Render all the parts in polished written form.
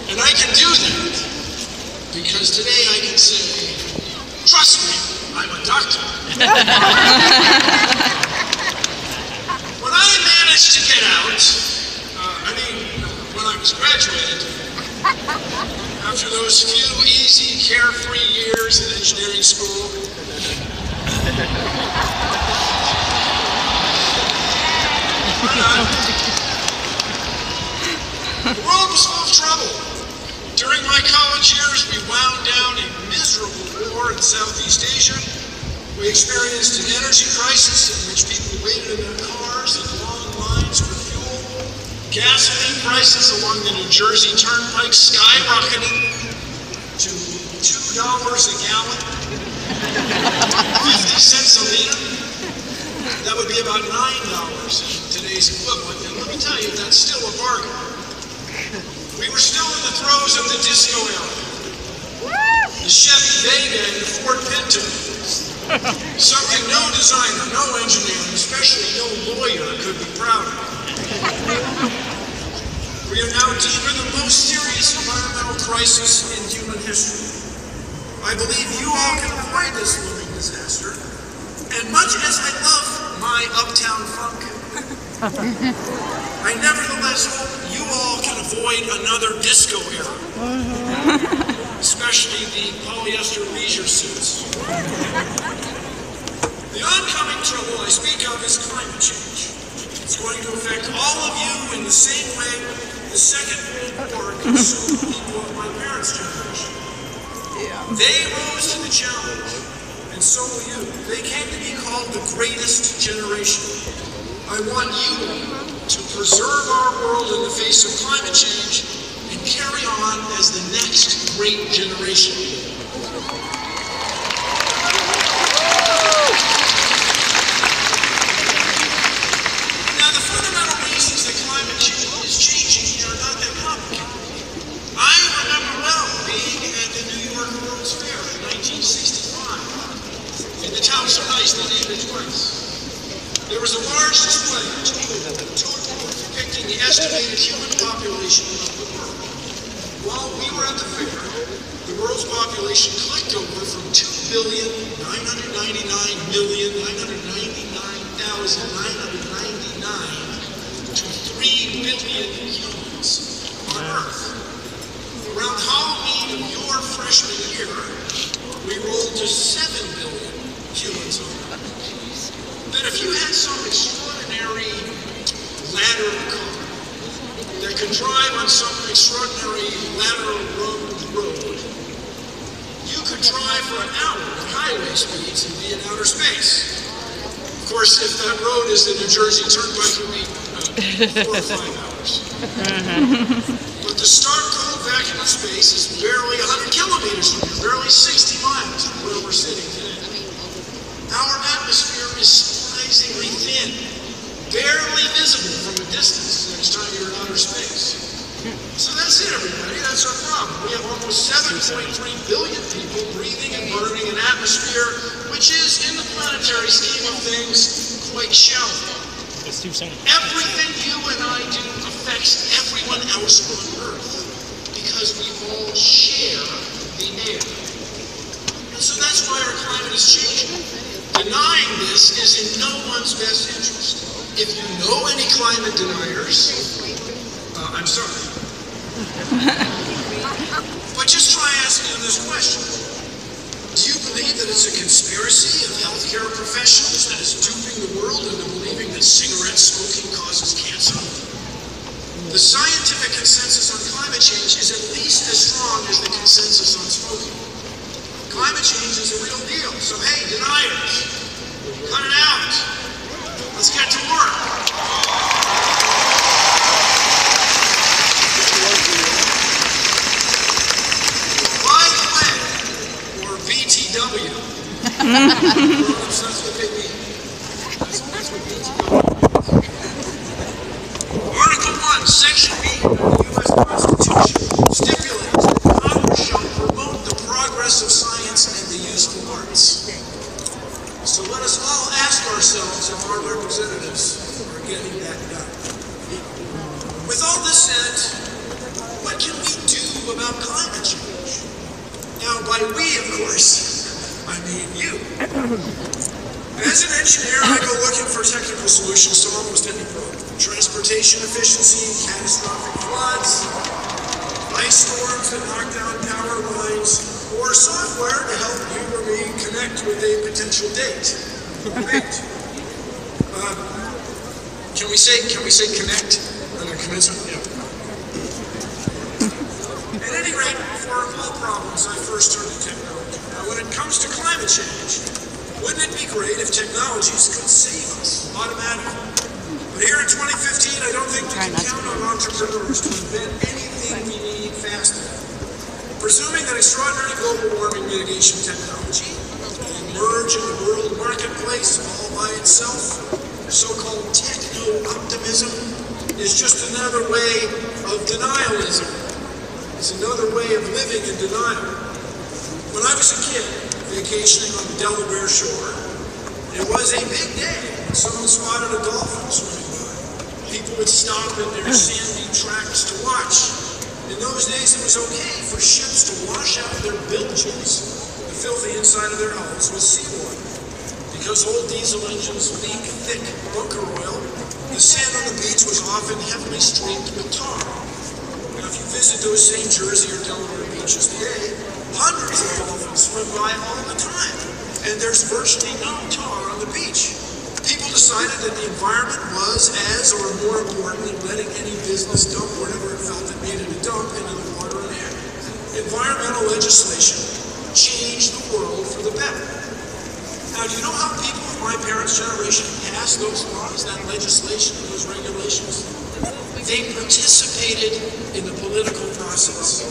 And I can do that because today I can say, trust me, I'm a doctor. When I managed to get out, when I was graduated, after those few easy, carefree years in engineering school, the world was full of trouble. During my college years, we wound down a miserable war in Southeast Asia. We experienced an energy crisis in which people waited in their cars in long lines for fuel. Gasoline prices along the New Jersey Turnpike skyrocketed to $2 a gallon, 50 cents a liter. That would be about $9 in today's equivalent. And let me tell you, that's still a bargain. We were still in the throes of the disco era. The Chevy Vega and the Ford Pinto. Something no designer, no engineer, and especially no lawyer could be proud of. We are now deep in the most serious environmental crisis in human history. I believe you all can avoid this looming disaster. And much as I love my Uptown Funk, I nevertheless hope you all can avoid another disco era, especially the polyester leisure suits. The oncoming trouble I speak of is climate change. It's going to affect all of you in the same way the Second World War consumed people of my parents' generation. They rose to the challenge, and so will you. They came to be called the greatest generation. I want you to preserve our world in the face of climate change and carry on as the next great generation. Now, the fundamental reasons that climate change is changing are not that complicated. I remember well being at the New York World's Fair in 1965 in the town so nice they named it twice. There was a large display depicting the estimated human population of the world. While we were at the fair, the world's population clicked over from 2,999,999,999 to 3 billion humans on Earth. Around Halloween of your freshman year, we rolled to 7 billion humans on Earth. That if you had some extraordinary ladder car that could drive on some extraordinary ladder-road road, you could drive for an hour at highway speeds and be in outer space. Of course, if that road is the New Jersey Turnpike, it would be 4 or 5 hours. But the stark cold vacuum of space is barely 100 kilometers from here, barely 60 miles from where we're sitting today. Our atmosphere is surprisingly thin, barely visible from a distance next time you're in outer space. So that's it, everybody. That's our problem. We have almost 7.3 billion people breathing and burning an atmosphere which is, in the planetary scheme of things, quite shallow. Everything you and I do affects everyone else on Earth because we all share the air. And so that's why our climate is changing. Denying this is in no one's best interest. If you know any climate deniers, I'm sorry. But just try asking them this question. Do you believe that it's a conspiracy of healthcare professionals that is duping the world into believing that cigarette smoking causes cancer? The scientific consensus on climate change is at least as strong as the consensus on smoking. Climate change is a real deal. So hey, deniers, cut it out. Let's get to work. By the way, or BTW, that's what they mean. That's what BTW means. Article 1, Section B of the U.S. Constitution stipulates that Congress shall promote the progress of science and the useful arts. So let us all ask ourselves if our representatives are getting that done. With all this said, what can we do of course, I mean you. As an engineer, I go looking for technical solutions to almost any problem. Transportation efficiency, catastrophic floods, ice storms that knock down power lines, or software to help you or me connect with a potential date. Great. Can we say connect on the commencement? Yeah. At any rate, for all problems, I first turn to technology. Now, when it comes to climate change, wouldn't it be great if technologies could save us automatically? But here in 2015, I don't think we can count on entrepreneurs to invent anything we need fast enough. Presuming that extraordinary global warming mitigation technology will emerge in the world marketplace all by itself, so-called techno-optimism is just another way of denialism. It's another way of living in denial. When I was a kid, vacationing on the Delaware shore, it was a big day when someone spotted a dolphin swimming by. People would stop in their sandy tracks to watch. In those days, it was okay for ships to wash out their bilges, the filthy inside of their hulls, with seawater. Because old diesel engines leak thick bunker oil, the sand on the beach was often heavily streaked with tar. Now, if you visit those same Jersey or Delaware beaches today, hundreds of dolphins swim by all the time, and there's virtually no tar on the beach. People decided that the environment was as or more important than letting any business dump wherever it felt it needed to dump into the water and air. Environmental legislation changed the world for the better. Now, do you know how people of my parents' generation passed those laws, that legislation, those regulations? They participated in the political process.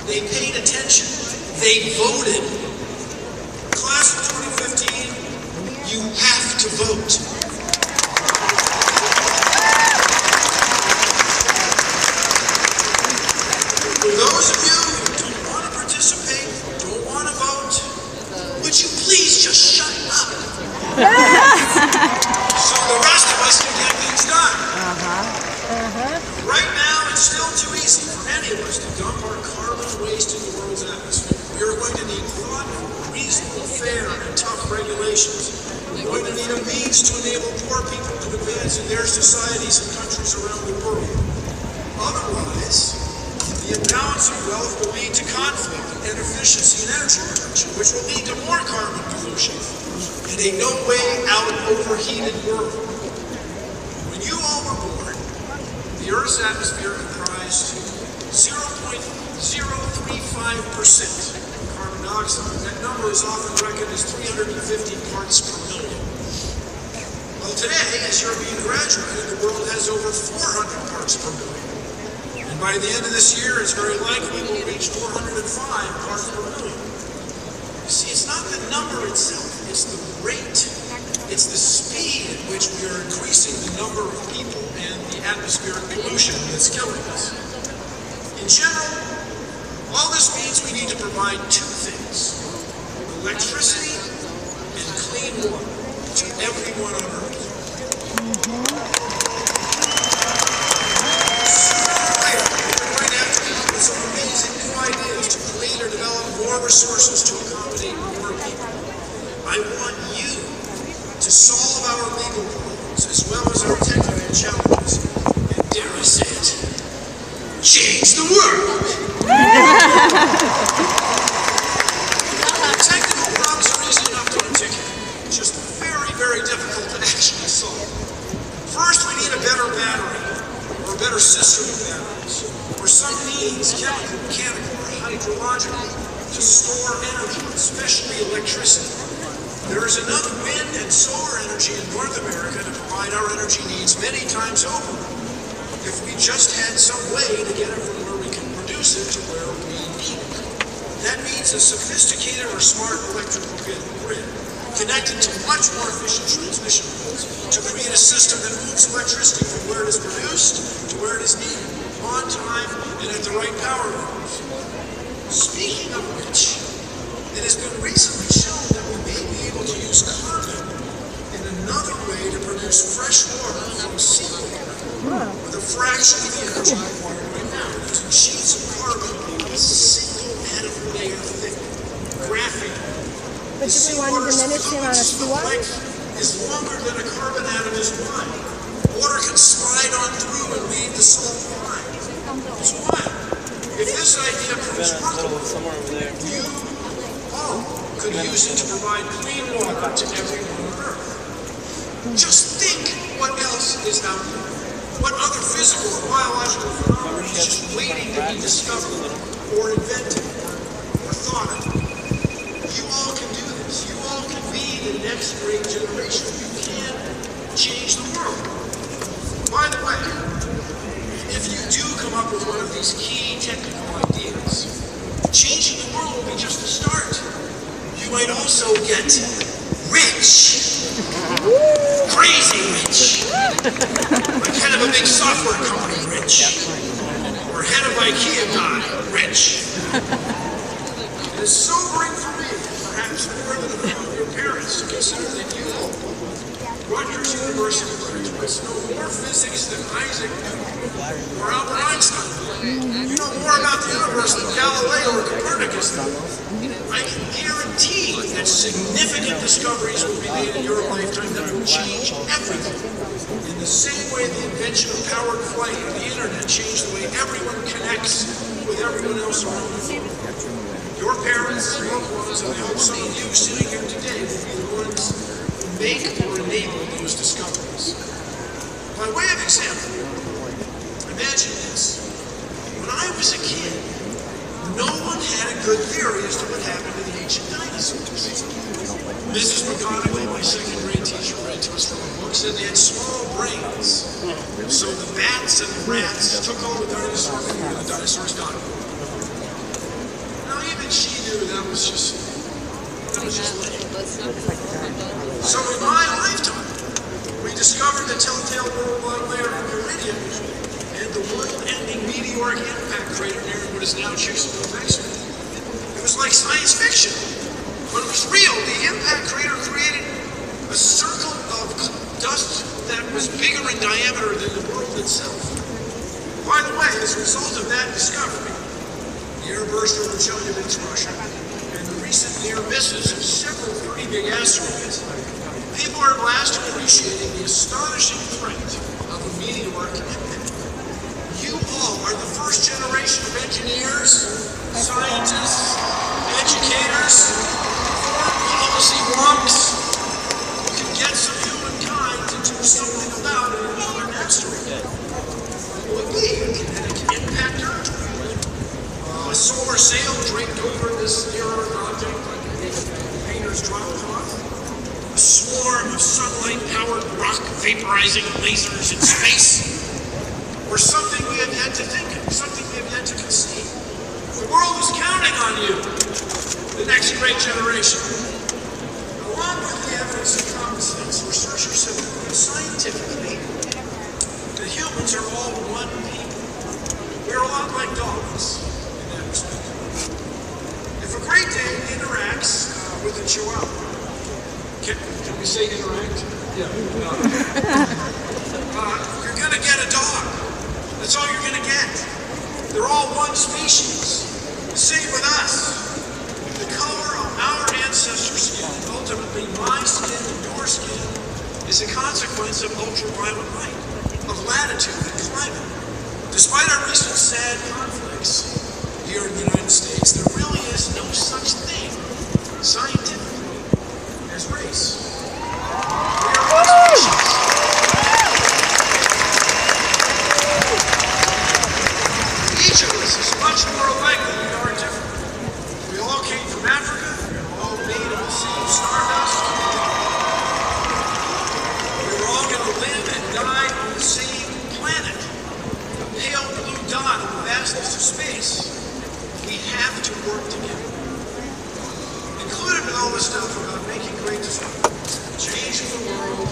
They paid attention. They voted. Class of 2015, you have to vote. For those of you who don't want to participate, don't want to vote, would you please just shut up? So the rest of us can get things done. Right now, it's still too easy for any of us to dump our carbon waste in the world's atmosphere. We are going to need thoughtful, reasonable, fair, and tough regulations. We're going to need a means to enable poor people to advance in their societies and countries around the world. Otherwise, the imbalance of wealth will lead to conflict, inefficiency, and energy production, which will lead to more carbon pollution and a no-way-out overheated world. When you all were born, the Earth's atmosphere comprised 0.035% carbon dioxide. That number is often reckoned as 350 parts per million. Well, today, as you're being graduated, the world has over 400 parts per million. And by the end of this year, it's very likely we'll reach 405 parts per million. You see, it's not the number itself, it's the rate, it's the speed at which we are increasing the number of people and the atmospheric pollution that's killing us. In general, all this means we need to provide two things: electricity and clean water to everyone on Earth. Some amazing new ideas to create or develop more resources to accommodate more people. I want you to solve our legal problems as well as our technical challenges, and dare I say it, change the world! Technical problems are easy enough to articulate, just very, very difficult to actually solve. First, we need a better battery, or a better system of batteries, or some means, chemical, mechanical, or hydrological, to store energy, especially electricity. There is enough wind and solar energy in North America to provide our energy needs many times over, if we just had some way to get it from where we can produce it to where we need it. That means a sophisticated or smart electrical grid connected to much more efficient transmission lines to create a system that moves electricity from where it is produced to where it is needed, on time and at the right power levels. Speaking of which, it has been recently shown that we may be able to use carbon in another way to produce fresh water from seawater with a fraction of the energy required right now, using sheets of carbon a single nanometer thick graphene seawater is longer than a carbon atom is wide. Water can slide on through and leave the salt behind. It's wild. If this idea proves workable, you all could use it to provide clean water to everyone on Earth. Just think what else is out there. What other physical or biological phenomena is just waiting to be discovered or invented or thought of. You all can do this. You all can be the next great generation. You can change the world. By the way, if you do come up with one of these key technical ideas, changing the world will be just a start. You might also get rich. Crazy rich. Like head of a big software company, rich. Or head of IKEA guy, rich. It is sobering for me, perhaps more than your parents, to consider that you all, Rutgers University graduates, know more physics than Isaac Newton or Albert Einstein. You know more about the universe than Galileo or Copernicus. I can guarantee that significant discoveries will be made in your lifetime that will change everything. In the same way the invention of powered flight and the internet changed the way everyone connects with everyone else around the world. Your parents, your loved ones, and I hope some of you sitting here today will be the ones who make or enable those discoveries. By way of example, imagine this. When I was a kid, no one had a good theory as to what happened to the ancient dinosaurs. Mrs. McGonagall, my second grade teacher, read to us from a book, said they had small brains. So the bats and the rats took all the dinosaurs and the dinosaurs died. Now even she knew that was just lame. So in my lifetime, we discovered the telltale worldwide layer of iridium and the world-ending meteoric impact crater near what is now Chesapeake, Mexico. It was like science fiction, but it was real. The impact crater created a circle of dust that was bigger in diameter than the world itself. By the way, as a result of that discovery, the airburst over Chelyabinsk, Russia, and the recent near misses of several pretty big asteroids, people are at last appreciating the astonishing threat of a meteoric impact. You all are the first generation of engineers, scientists, educators, foreign policy wonks who can get some humankind to do something about it another asteroid. What would be a kinetic impactor? A solar sail draped over this near-Earth object like a painter's drop cloth? A swarm of sunlight-powered rock vaporizing lasers in space? Or something we have yet to think of, something we have yet to conceive? The world is counting on you, the next great generation. Along with the evidence of common sense, researchers have proven scientifically that humans are all one people. We're a lot like dogs in that respect. If a Great Dane interacts with a Chihuahua, can we say interact? Yeah. You're going to get a dog. That's all you're going to get. They're all one species. Same with us. The color of our ancestors' skin, and ultimately my skin and your skin, is a consequence of ultraviolet light, of latitude and climate. Despite our recent sad conflicts here in the United States, there really is no such thing, scientifically, as race. We are one species. Each of us is much more alike than we are different. We all came from Africa. We're all made of the same stardust. We were all going to live and die on the same planet. A pale blue dot in the vastness of space. We have to work together. Included in all this stuff about making great discoveries, changing the world,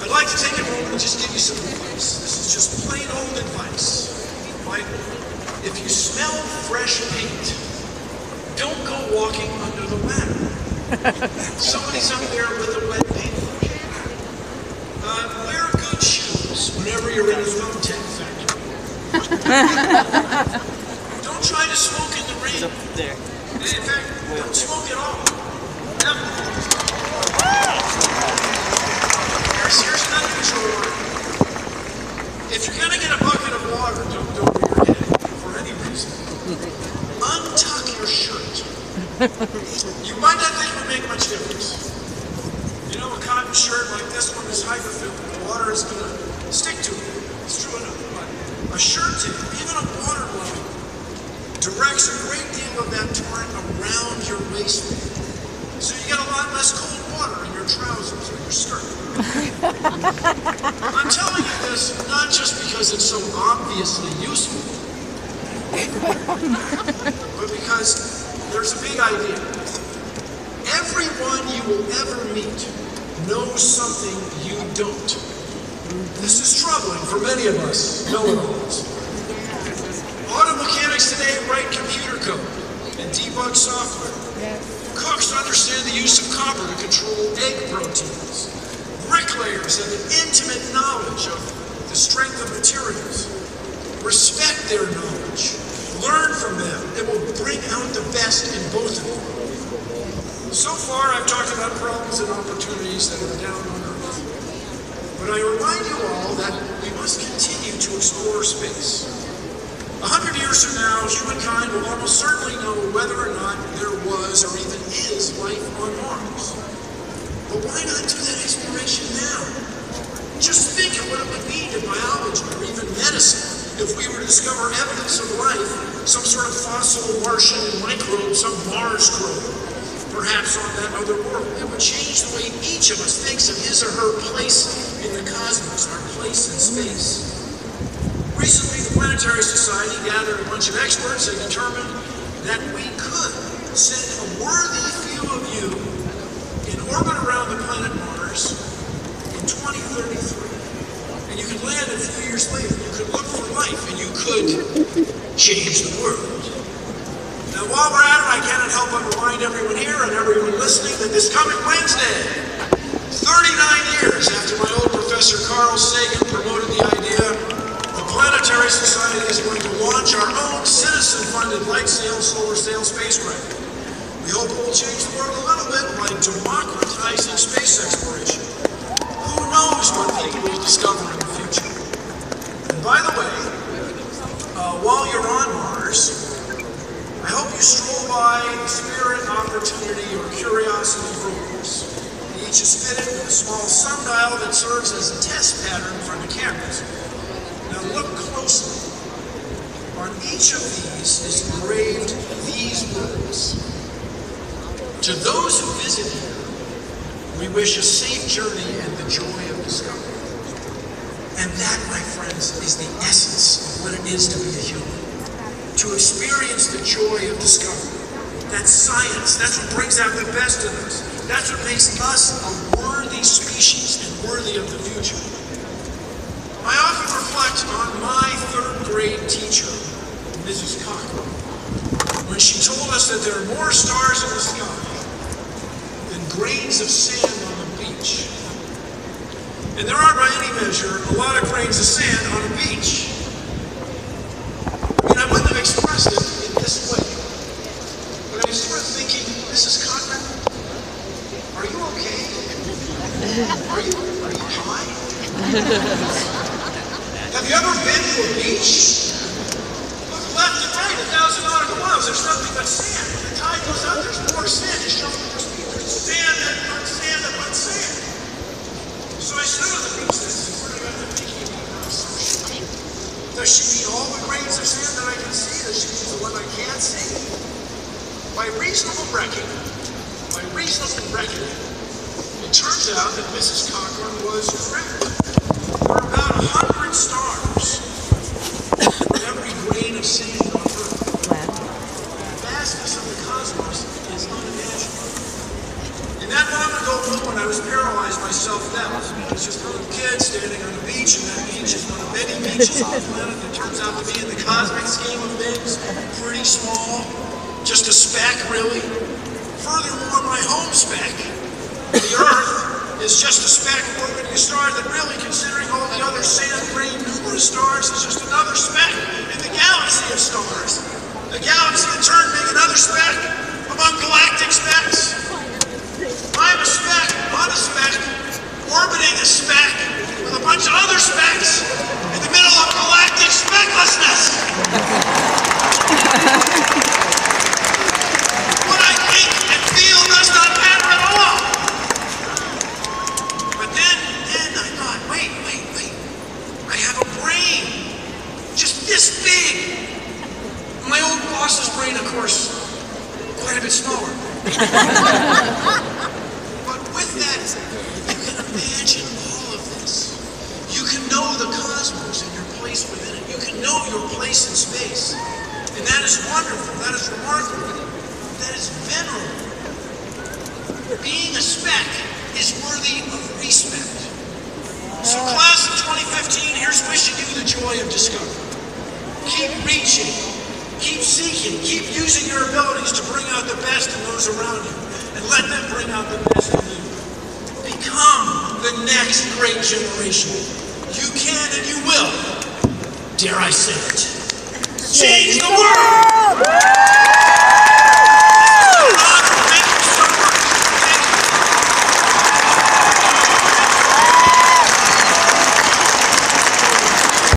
I'd like to take a moment and just give you some advice. This is just plain old advice. Right? If you smell fresh paint, don't go walking under the ladder. Somebody's up there with a wet paintbrush. Wear good shoes whenever you're in a thumbtack factory. Don't try to smoke in the rain. In fact, don't smoke at all. Here's an unusual one. If you're gonna get a bucket of water dumped over your head for any reason, untuck your shirt. You might not think it would make much difference. You know, a cotton shirt like this one is hyperfilled. The water is gonna stick to it. It's true enough. But a shirt tail, even a water line, directs a great deal of that torrent around your waistband. So you get a lot less cold water in your trousers or your skirt. I'm telling you this not just because it's so obviously useful, but because there's a big idea. Everyone you will ever meet knows something you don't. This is troubling for many of us know-it-alls. Auto mechanics today write computer code and debug software. Cooks understand the use of copper to control egg proteins. Bricklayers have an intimate knowledge of the strength of materials. Respect their knowledge. Learn from them. It will bring out the best in both of you. So far, I've talked about problems and opportunities that are down on Earth. But I remind you all that we must continue to explore space. 100 years from now, humankind will almost certainly know whether or not there was or even is life on Mars. But why not do that exploration now? Just think of what it would mean to biology or even medicine if we were to discover evidence of life, some sort of fossil Martian microbe, some Mars probe, perhaps on that other world. It would change the way each of us thinks of his or her place in the cosmos, our place in space. Recently, the Planetary Society gathered a bunch of experts and determined that we could send a worthy few of you in orbit around the planet Mars in 2033. And you could land a few years later. You could look for life, and you could change the world. Now, while we're at it, I cannot help but remind everyone here and everyone listening that this coming Wednesday, 39 years after my old professor Carl Sagan promoted the idea, the Planetary Society is going to launch our own citizen-funded light sail, solar sail spacecraft. We hope it will change the world a little bit by democratizing space exploration. Who knows what people will discover in the future? And by the way, while you're on Mars, I hope you stroll by the Spirit, Opportunity, or Curiosity rovers. Each is fitted with a small sundial that serves as a test pattern for the cameras. Now look closely. On each of these is engraved these words. To those who visit here, we wish a safe journey and the joy of discovery. And that, my friends, is the essence of what it is to be a human. To experience the joy of discovery. That's science. That's what brings out the best in us. That's what makes us a worthy species and worthy of the future. I often reflect on my third grade teacher, Mrs. Cochran, when she told us that there are more stars in the sky than grains of sand on the beach. And there are, by any measure, a lot of grains of sand on a beach. I mean, I wouldn't have expressed it in this way, but I was sort of thinking, Mrs. Cochran, are you okay? Are you high? Have you ever been to a beach? Look left and right, 1,000 nautical miles, there's nothing but sand. When the tide goes out, there's more sand. You show more speed. There's sand upon sand upon sand. So I stood on the beach this morning and I got to thinking about her assumption. Does she mean all the grains of sand that I can see? Does she mean the one I can't see? By reasonable reckoning, it turns out that Mrs. Cochran was correct. There are about 100 stars for every grain of sand on Earth. The vastness of the cosmos is unimaginable. In that long-ago moment, I was paralyzed by self-doubt. I was just a little kid standing on a beach, and that beach is one of many beaches on the planet that turns out to be, in the cosmic scheme of things, pretty small. Just a speck, really. Furthermore, my home speck, the Earth, is just a speck orbiting a star that really, considering all the other sand-grain numerous stars, is just another speck in the galaxy of stars. The galaxy in turn being another speck among galactic specks. orbiting a speck with a bunch of other specks in the middle of galactic specklessness. What I think and feel does not matter at all. But then I thought, wait. I have a brain just this big. My old boss's brain, of course, quite a bit smaller. But with that, you can imagine all of this. You can know the cosmos and your place within it. You can know your place in space. And that is wonderful. That is remarkable. That is venerable. Being a speck is worthy of respect. So class of 2015, here's wishing you the joy of discovery. Keep reaching, keep seeking, keep using your abilities to bring out the best in those around you, and let them bring out the best in you. Become the next great generation. You can and you will, dare I say it, change the world!